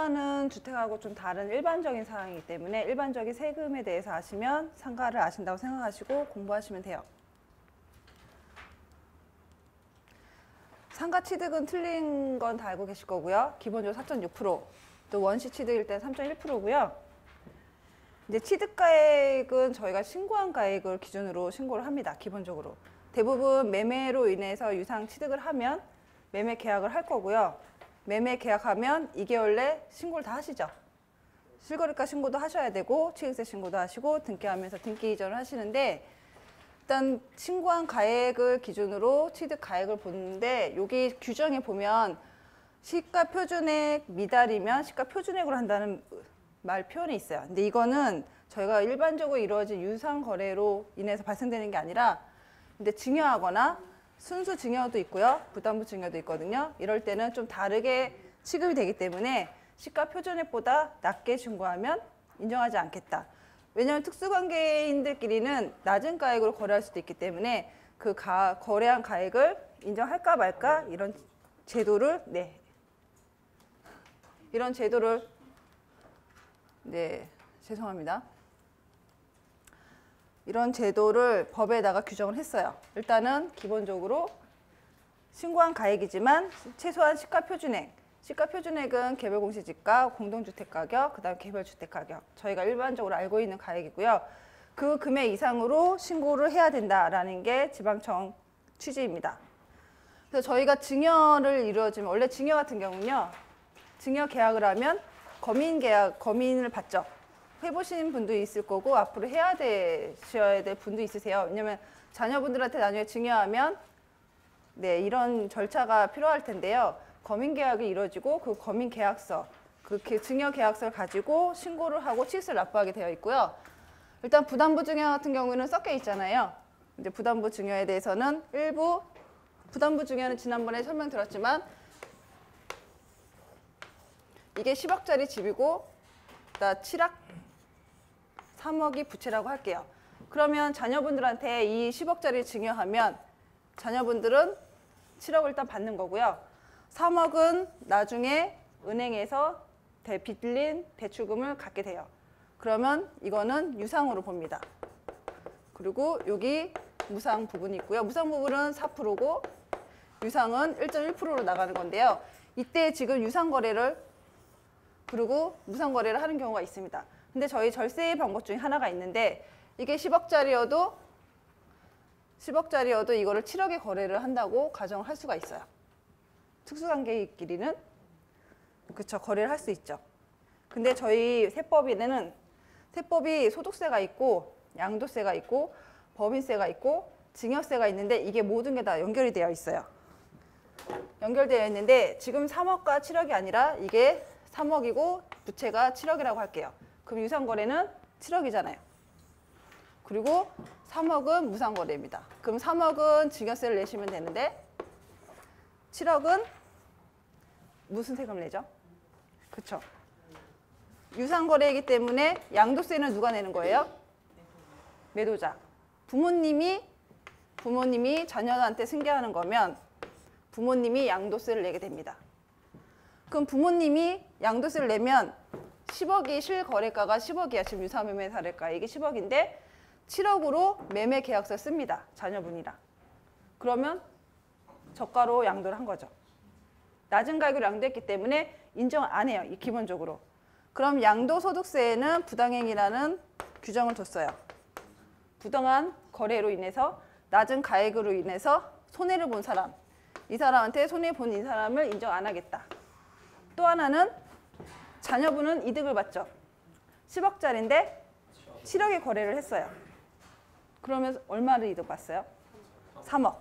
상가는 주택하고 좀 다른 일반적인 사항이기 때문에 일반적인 세금에 대해서 아시면 상가를 아신다고 생각하시고 공부하시면 돼요. 상가 취득은 틀린 건 다 알고 계실 거고요. 기본적으로 4.6%, 또 원시 취득일 때 3.1%고요. 이제 취득가액은 저희가 신고한 가액을 기준으로 신고를 합니다. 기본적으로. 대부분 매매로 인해서 유상 취득을 하면 매매 계약을 할 거고요. 매매 계약하면 2개월 내 신고를 다 하시죠. 실거래가 신고도 하셔야 되고 취득세 신고도 하시고 등기하면서 등기 이전을 하시는데 일단 신고한 가액을 기준으로 취득 가액을 보는데 여기 규정에 보면 시가 표준액 미달이면 시가 표준액으로 한다는 말 표현이 있어요. 근데 이거는 저희가 일반적으로 이루어진 유상 거래로 인해서 발생되는 게 아니라 근데 증여하거나 순수 증여도 있고요. 부담부 증여도 있거든요. 이럴 때는 좀 다르게 취급이 되기 때문에 시가 표준액보다 낮게 신고하면 인정하지 않겠다. 왜냐하면 특수관계인들끼리는 낮은 가액으로 거래할 수도 있기 때문에 그 거래한 가액을 인정할까 말까 이런 제도를 이런 제도를 죄송합니다. 이런 제도를 법에다가 규정을 했어요. 일단은 기본적으로 신고한 가액이지만 최소한 시가 표준액. 시가 표준액은 개별 공시지가, 공동주택 가격, 그다음 개별주택 가격. 저희가 일반적으로 알고 있는 가액이고요. 그 금액 이상으로 신고를 해야 된다라는 게 지방청 취지입니다. 그래서 저희가 증여를 이루어지면 원래 증여 같은 경우는요. 증여 계약을 하면 검인을 받죠. 해보신 분도 있을 거고 앞으로 해야 될 분도 있으세요. 왜냐면 자녀분들한테 나중에 증여하면 이런 절차가 필요할 텐데요. 검인 계약이 이루어지고 그 검인 계약서, 그 증여 계약서를 가지고 신고를 하고 취득세를 납부하게 되어 있고요. 일단 부담부 증여 같은 경우에는 섞여 있잖아요. 이제 부담부 증여에 대해서는 일부 부담부 증여는 지난번에 설명드렸지만 이게 10억짜리 집이고 나 7억 3억이 부채라고 할게요. 그러면 자녀분들한테 이 10억짜리 증여하면 자녀분들은 7억을 일단 받는 거고요. 3억은 나중에 은행에서 빌린 대출금을 갖게 돼요. 그러면 이거는 유상으로 봅니다. 그리고 여기 무상 부분이 있고요. 무상 부분은 4%고 유상은 1.1%로 나가는 건데요. 이때 지금 유상 거래를 그리고 무상 거래를 하는 경우가 있습니다. 근데 저희 절세의 방법 중에 하나가 있는데 이게 10억짜리여도 이거를 7억에 거래를 한다고 가정을 할 수가 있어요. 특수관계끼리는 그쵸, 거래를 할 수 있죠. 근데 저희 세법에는 세법이 소득세가 있고 양도세가 있고 법인세가 있고 증여세가 있는데 이게 모든 게 다 연결이 되어 있어요. 연결되어 있는데 지금 3억과 7억이 아니라 이게 3억이고 부채가 7억이라고 할게요. 그럼 유상거래는 7억이잖아요. 그리고 3억은 무상거래입니다. 그럼 3억은 증여세를 내시면 되는데 7억은 무슨 세금을 내죠? 그쵸? 유상거래이기 때문에 양도세는 누가 내는 거예요? 매도자. 부모님이 자녀한테 승계하는 거면 부모님이 양도세를 내게 됩니다. 그럼 부모님이 양도세를 내면 10억이 실거래가가 10억이야. 지금 유사매매 사례가 이게 10억인데 7억으로 매매 계약서 씁니다. 자녀분이랑. 그러면 저가로 양도를 한 거죠. 낮은 가격으로 양도했기 때문에 인정 안 해요. 기본적으로. 그럼 양도소득세에는 부당행위라는 규정을 뒀어요. 부당한 거래로 인해서 낮은 가액으로 인해서 손해를 본 사람, 이 사람한테 손해 본 이 사람을 인정 안 하겠다. 또 하나는 자녀분은 이득을 받죠. 10억짜리인데 7억에 거래를 했어요. 그러면 얼마를 이득 봤어요? 3억.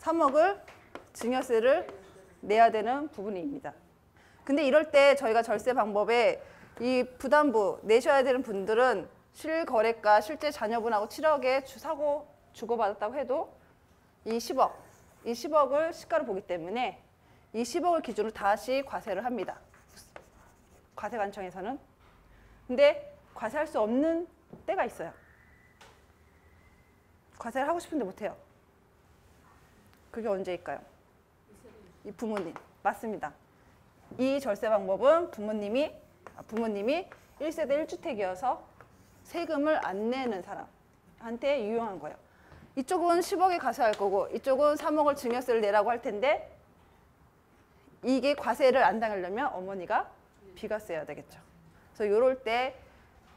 3억을 증여세를 내야 되는 부분입니다. 근데 이럴 때 저희가 절세 방법에 이 부담부 내셔야 되는 분들은 실거래가 실제 자녀분하고 7억에 사고 주고받았다고 해도 이 10억을 시가로 보기 때문에 이 10억을 기준으로 다시 과세를 합니다. 과세관청에서는. 근데 과세할 수 없는 때가 있어요. 과세를 하고 싶은데 못해요. 그게 언제일까요? 이 부모님. 맞습니다. 이 절세 방법은 부모님이 1세대 1주택이어서 세금을 안 내는 사람한테 유용한 거예요. 이쪽은 10억에 과세할 거고 이쪽은 3억을 증여세를 내라고 할 텐데 이게 과세를 안 당하려면 어머니가 비과세여야 되겠죠. 그래서 이럴 때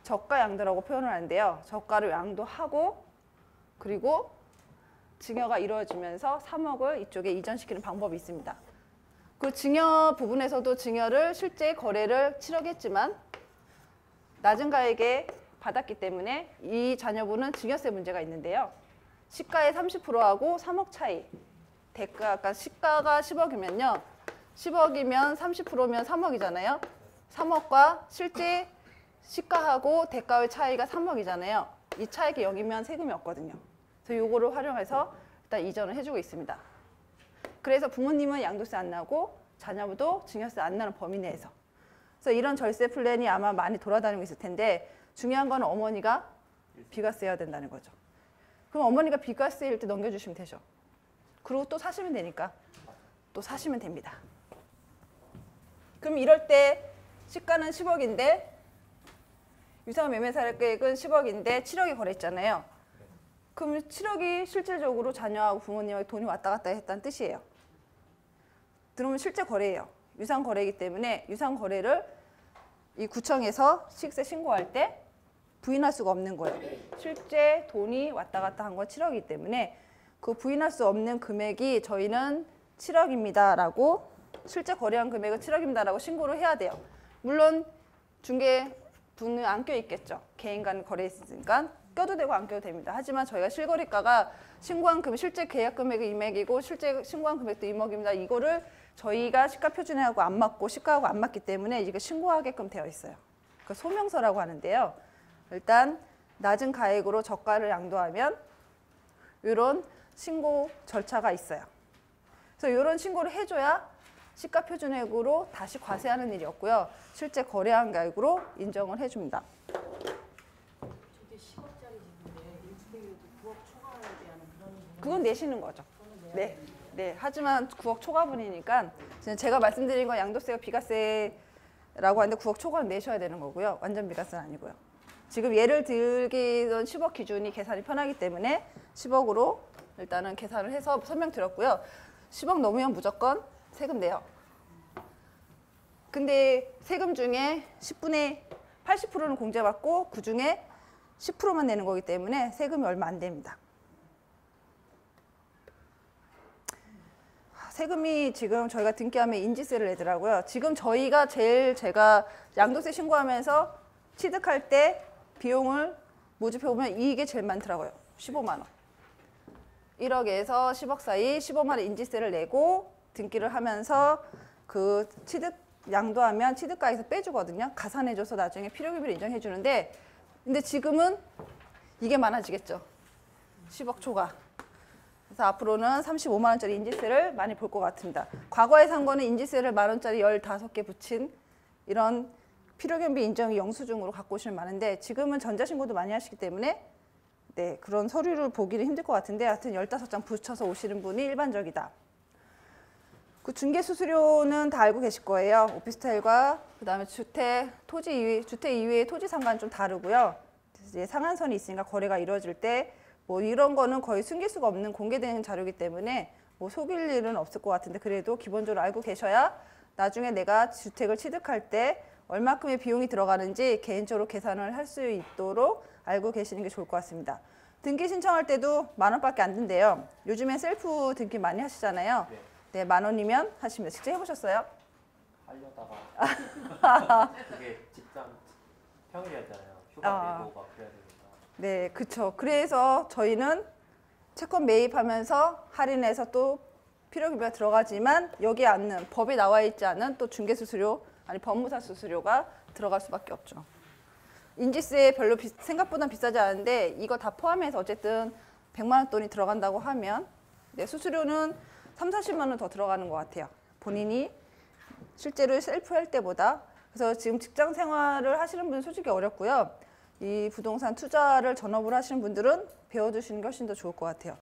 저가 양도라고 표현을 하는데요. 저가를 양도하고 그리고 증여가 이루어지면서 3억을 이쪽에 이전시키는 방법이 있습니다. 그 증여 부분에서도 증여를 실제 거래를 7억 했지만 낮은 가액에 받았기 때문에 이 자녀분은 증여세 문제가 있는데요. 시가의 30%하고 3억 차이. 대가, 아까 시가가 10억이면요. 10억이면 30%면 3억이잖아요. 3억과 실제 시가하고 대가의 차이가 3억이잖아요. 이 차이가 0이면 세금이 없거든요. 그래서 이거를 활용해서 일단 이전을 해주고 있습니다. 그래서 부모님은 양도세 안 나고 자녀도 증여세 안 나는 범위 내에서. 그래서 이런 절세 플랜이 아마 많이 돌아다니고 있을 텐데 중요한 건 어머니가 비과세여야 된다는 거죠. 그럼 어머니가 비과세일 때 넘겨주시면 되죠. 그리고 또 사시면 되니까 또 사시면 됩니다. 그럼 이럴 때 시가는 10억인데 유상은 매매사례 계획은 10억인데 7억에 거래했잖아요. 그럼 7억이 실질적으로 자녀하고 부모님에게 돈이 왔다 갔다 했다는 뜻이에요. 그러면 실제 거래예요. 유상 거래이기 때문에 유상 거래를 이 구청에서 시세 신고할 때 부인할 수가 없는 거예요. 실제 돈이 왔다 갔다 한 건 7억이기 때문에 그 부인할 수 없는 금액이 저희는 7억입니다 라고 실제 거래한 금액은 7억입니다 라고 신고를 해야 돼요. 물론 중개분은 안 껴있겠죠. 개인 간 거래했으니까 껴도 되고 안 껴도 됩니다. 하지만 저희가 실거래가가 신고한 금액, 실제 계약 금액이 이맥이고 실제 신고한 금액도 이목입니다. 이거를 저희가 시가 표준하고 안 맞고 시가하고 안 맞기 때문에 이게 신고하게끔 되어 있어요. 그 소명서라고 하는데요. 일단 낮은 가액으로 저가를 양도하면 이런 신고 절차가 있어요. 그래서 이런 신고를 해줘야 시가 표준액으로 다시 과세하는 일이 없고요. 실제 거래한 가액으로 인정을 해줍니다. 저게 10억짜리 집인데 1주택이라도 9억 초과해야 되는 그런 그건 내시는 거죠. 네. 네. 하지만 9억 초과분이니까 제가 말씀드린 건 양도세가 비과세라고 하는데 9억 초과는 내셔야 되는 거고요. 완전 비과세는 아니고요. 지금 예를 들기던 10억 기준이 계산이 편하기 때문에 10억으로 일단은 계산을 해서 설명드렸고요. 10억 넘으면 무조건 세금 내요. 근데 세금 중에 10분의 80%는 공제받고 그중에 10%만 내는 거기 때문에 세금이 얼마 안 됩니다. 세금이 지금 저희가 등기하면 인지세를 내더라고요. 지금 저희가 제가 양도세 신고하면서 취득할 때 비용을 모집해보면 이게 제일 많더라고요. 15만 원. 1억에서 10억 사이 15만 원 인지세를 내고 등기를 하면서 그 취득 양도하면 취득가에서 빼주거든요. 가산해줘서 나중에 필요기비를 인정해주는데 근데 지금은 이게 많아지겠죠. 10억 초과. 그래서 앞으로는 35만 원짜리 인지세를 많이 볼 것 같습니다. 과거에 산 거는 인지세를 만 원짜리 15개 붙인 이런 필요경비 인정이 영수증으로 갖고 오시면 많은데 지금은 전자신고도 많이 하시기 때문에 네, 그런 서류를 보기는 힘들 것 같은데 하여튼 15장 붙여서 오시는 분이 일반적이다. 그 중개수수료는 다 알고 계실 거예요. 오피스텔과 그다음에 주택 이외의 토지 상관은 좀 다르고요. 이제 상한선이 있으니까 거래가 이루어질 때 뭐 이런 거는 거의 숨길 수가 없는 공개되는 자료이기 때문에 뭐 속일 일은 없을 것 같은데 그래도 기본적으로 알고 계셔야 나중에 내가 주택을 취득할 때 얼마큼의 비용이 들어가는지 개인적으로 계산을 할 수 있도록 알고 계시는 게 좋을 것 같습니다. 등기 신청할 때도 만 원밖에 안 든대요. 요즘엔 셀프 등기 많이 하시잖아요. 네, 만 원이면 하시면 직접 해보셨어요? 하려다가 그게 직장 평일이었잖아요. 휴가 내고 막 그래야 되니까. 네, 그렇죠. 그래서 저희는 채권 매입하면서 할인해서 또 필요기비가 들어가지만 여기에 않는 법에 나와 있지 않은 또 중개수수료 아니 법무사 수수료가 들어갈 수밖에 없죠. 인지세 별로 생각보다 비싸지 않은데 이거 다 포함해서 어쨌든 100만 원 돈이 들어간다고 하면 네, 수수료는 30-40만 원 더 들어가는 것 같아요. 본인이 실제로 셀프 할 때보다. 그래서 지금 직장 생활을 하시는 분은 솔직히 어렵고요. 이 부동산 투자를 전업을 하시는 분들은 배워두시는 게 훨씬 더 좋을 것 같아요.